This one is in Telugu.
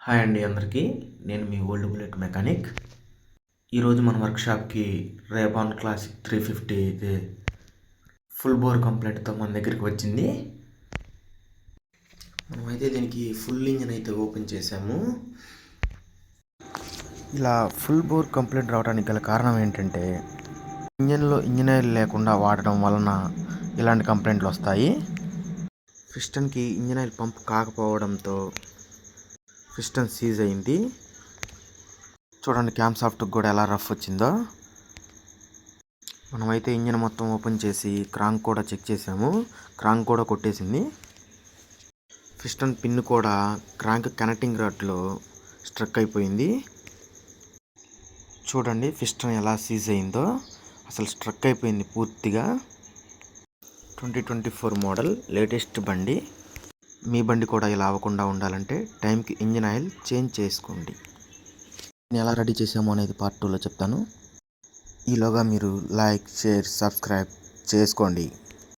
హాయ్ అండి అందరికీ. నేను మీ ఓల్డ్ బుల్లెట్ మెకానిక్. ఈరోజు మన వర్క్షాప్కి రేబాన్ క్లాసిక్ 350 అయితే ఫుల్ బోర్ కంప్లైంట్తో మన దగ్గరికి వచ్చింది. మనమైతే దీనికి ఫుల్ ఇంజిన్ అయితే ఓపెన్ చేసాము. ఇలా ఫుల్ బోర్ కంప్లైంట్ రావడానికి గల కారణం ఏంటంటే ఇంజిన్లో ఇంజిన్ ఆయిల్ లేకుండా వాడడం వలన ఇలాంటి కంప్లైంట్లు వస్తాయి. పిస్టన్కి ఇంజిన్ ఆయిల్ పంప్ కాకపోవడంతో పిస్టన్ సీజ్ అయింది. చూడండి క్యామ్ సాఫ్ట్కి కూడా ఎలా రఫ్ వచ్చిందో. మనమైతే ఇంజిన్ మొత్తం ఓపెన్ చేసి క్రాంక్ కూడా చెక్ చేసాము. క్రాంక్ కూడా కొట్టేసింది. పిస్టన్ పిన్ కూడా క్రాంక్ కనెక్టింగ్ రాడ్లో స్ట్రక్ అయిపోయింది. చూడండి పిస్టన్ ఎలా సీజ్ అయిందో, అసలు స్ట్రక్ అయిపోయింది పూర్తిగా. 2024 మోడల్ లేటెస్ట్ బండి. మీ బండి కూడా ఇలా అవ్వకుండా ఉండాలంటే టైంకి ఇంజిన్ ఆయిల్ చేంజ్ చేసుకోండి. నేను ఎలా రెడీ చేసామో అనేది పార్ట్ 2లో చెప్తాను. ఈలోగా మీరు లైక్, షేర్, సబ్స్క్రైబ్ చేసుకోండి.